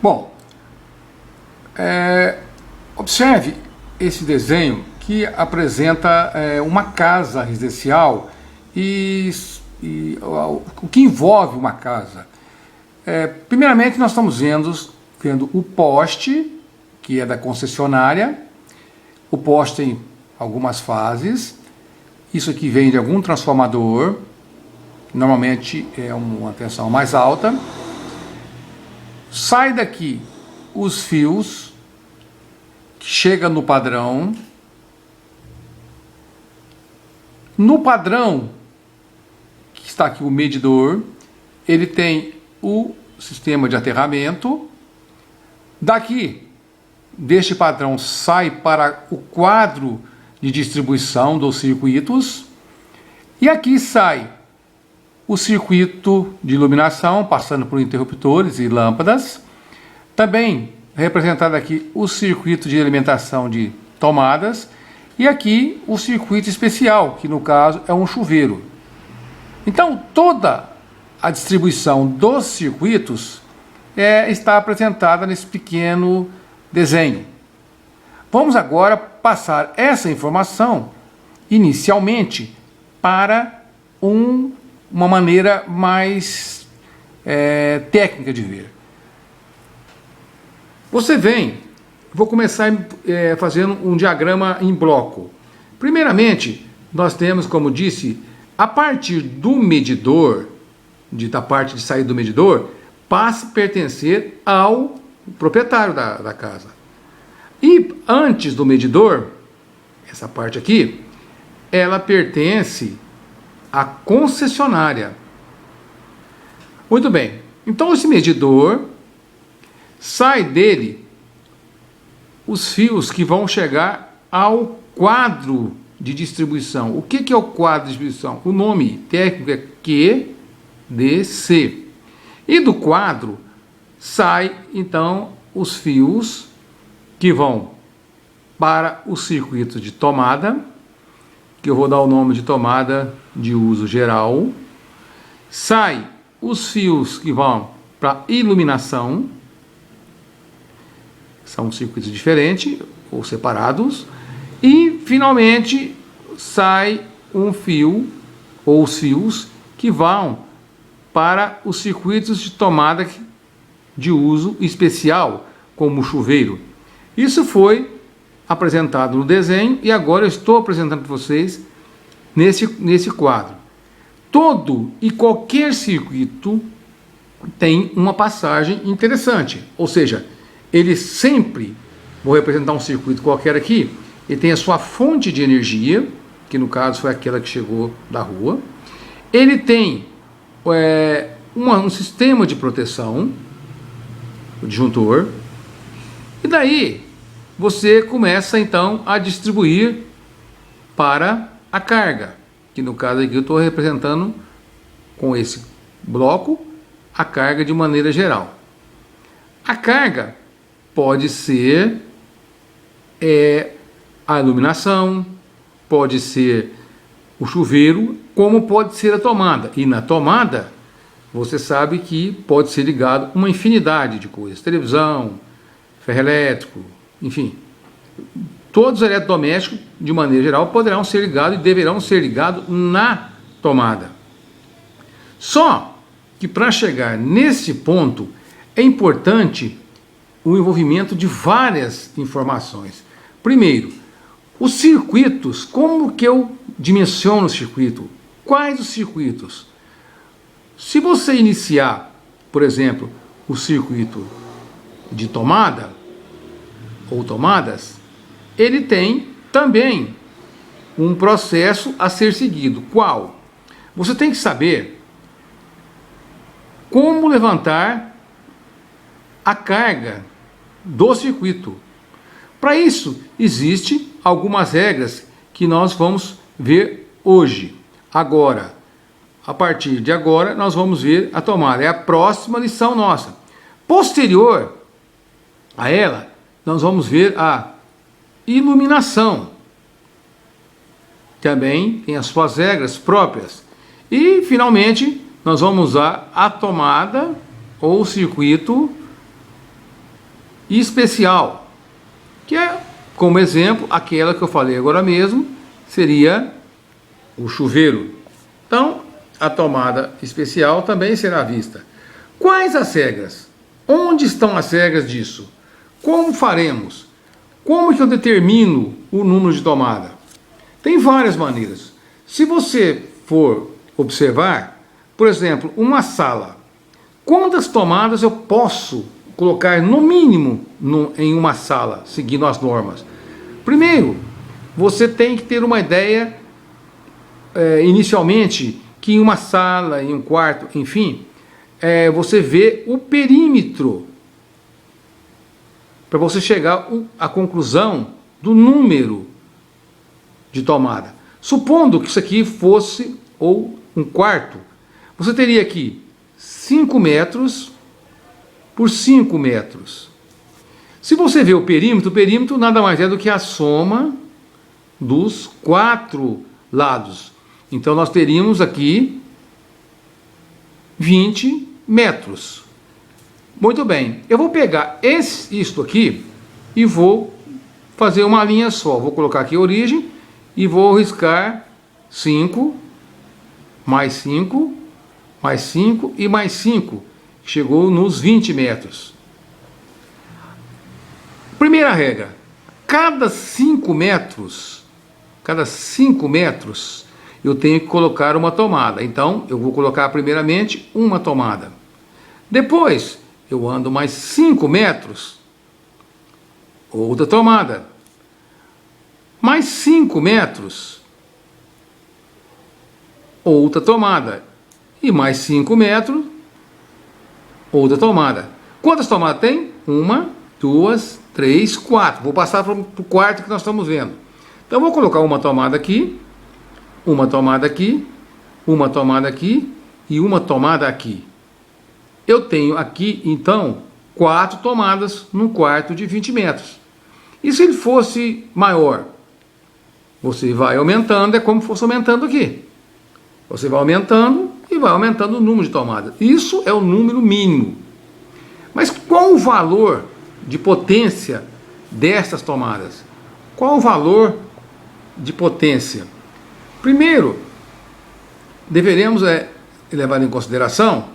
Bom, observe esse desenho que apresenta uma casa residencial e o que envolve uma casa. Primeiramente, nós estamos vendo o poste, que é da concessionária. O poste tem algumas fases. Isso aqui vem de algum transformador, normalmente é uma tensão mais alta. Sai daqui os fios, que chega no padrão. No padrão, que está aqui o medidor, ele tem o sistema de aterramento. Daqui, deste padrão, sai para o quadro de distribuição dos circuitos. E aqui sai o circuito de iluminação, passando por interruptores e lâmpadas. Também representado aqui o circuito de alimentação de tomadas. E aqui o circuito especial, que no caso é um chuveiro. Então toda a distribuição dos circuitos está apresentada nesse pequeno desenho. Vamos agora passar essa informação inicialmente para uma maneira mais técnica de ver. Vou começar fazendo um diagrama em bloco. Primeiramente, nós temos, como disse, a partir do medidor, da parte de saída do medidor, passa a pertencer ao proprietário da casa. E antes do medidor, essa parte aqui, ela pertence à concessionária. Muito bem, então esse medidor, sai dele os fios que vão chegar ao quadro de distribuição. O que é o quadro de distribuição? O nome técnico é QDC. E do quadro sai então os fios que vão para o circuito de tomada, que eu vou dar o nome de tomada de uso geral. Sai os fios que vão para iluminação, são circuitos diferentes ou separados. E finalmente sai um fio ou os fios que vão para os circuitos de tomada de uso especial, como o chuveiro. Isso foi apresentado no desenho e agora eu estou apresentando para vocês nesse quadro. Todo e qualquer circuito tem uma passagem interessante, ou seja, ele sempre, vou representar um circuito qualquer aqui, ele tem a sua fonte de energia, que no caso foi aquela que chegou da rua. Ele tem um sistema de proteção, o disjuntor. E daí você começa então a distribuir para a carga, que no caso aqui eu estou representando com esse bloco a carga de maneira geral. A carga pode ser a iluminação, pode ser o chuveiro, como pode ser a tomada. E na tomada, você sabe que pode ser ligado uma infinidade de coisas. Televisão, ferro elétrico, enfim. Todos os eletrodomésticos, de maneira geral, poderão ser ligados e deverão ser ligados na tomada. Só que para chegar nesse ponto, é importante o envolvimento de várias informações. Primeiro, os circuitos, como que eu dimensiono o circuito? Quais os circuitos? Se você iniciar, por exemplo, o circuito de tomada ou tomadas, ele tem também um processo a ser seguido. Qual? Você tem que saber como levantar a carga do circuito. Para isso, existem algumas regras que nós vamos ver hoje. Agora, a partir de agora, nós vamos ver a tomada. É a próxima lição nossa. Posterior a ela, nós vamos ver a iluminação. Também tem as suas regras próprias. E, finalmente, nós vamos usar a tomada ou o circuito e especial, que é, como exemplo, aquela que eu falei agora mesmo, seria o chuveiro. Então, a tomada especial também será vista. Quais as regras? Onde estão as regras disso? Como faremos? Como que eu determino o número de tomada? Tem várias maneiras. Se você for observar, por exemplo, uma sala, quantas tomadas eu posso colocar no mínimo em uma sala, seguindo as normas? Primeiro, você tem que ter uma ideia, inicialmente, que em uma sala, em um quarto, enfim, você vê o perímetro para você chegar à conclusão do número de tomada. Supondo que isso aqui fosse ou um quarto, você teria aqui 5 metros por 5 metros. Se você vê o perímetro nada mais é do que a soma dos 4 lados. Então nós teríamos aqui 20 metros. Muito bem, eu vou pegar isto aqui e vou fazer uma linha só. Vou colocar aqui a origem e vou riscar 5, mais 5, mais 5 e mais 5. Chegou nos 20 metros. Primeira regra, cada 5 metros, eu tenho que colocar uma tomada. Então, eu vou colocar primeiramente uma tomada. Depois, eu ando mais 5 metros, outra tomada. Mais 5 metros, outra tomada. E mais 5 metros, outra tomada. Quantas tomadas tem? 1, 2, 3, 4. Vou passar para o quarto que nós estamos vendo. Então, vou colocar uma tomada aqui, uma tomada aqui, uma tomada aqui e uma tomada aqui. Eu tenho aqui, então, 4 tomadas num quarto de 20 metros. E se ele fosse maior? Você vai aumentando, é como se fosse aumentando aqui. Você vai aumentando e vai aumentando o número de tomadas. Isso é o número mínimo. Mas qual o valor de potência destas tomadas? Qual o valor de potência? Primeiro, deveremos levar em consideração,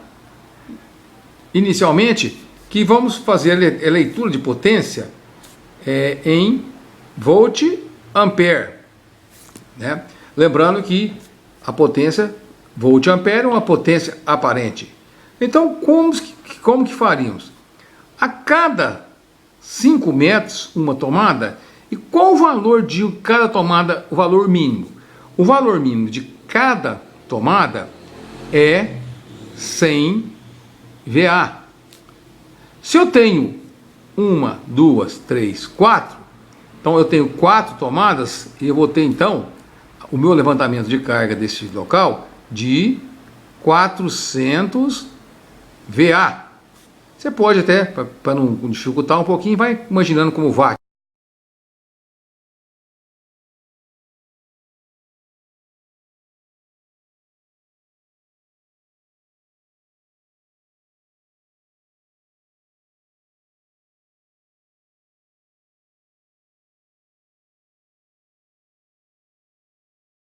inicialmente, que vamos fazer a leitura de potência em volt ampere, né? Lembrando que a potência volt ampere é uma potência aparente. Então, como que faríamos? A cada 5 metros, uma tomada. E qual o valor de cada tomada, o valor mínimo? O valor mínimo de cada tomada é 100 VA. Se eu tenho 1, 2, 3, 4, então eu tenho 4 tomadas e eu vou ter então o meu levantamento de carga desse local de 400 VA. Você pode até, para não dificultar um pouquinho, vai imaginando como watt.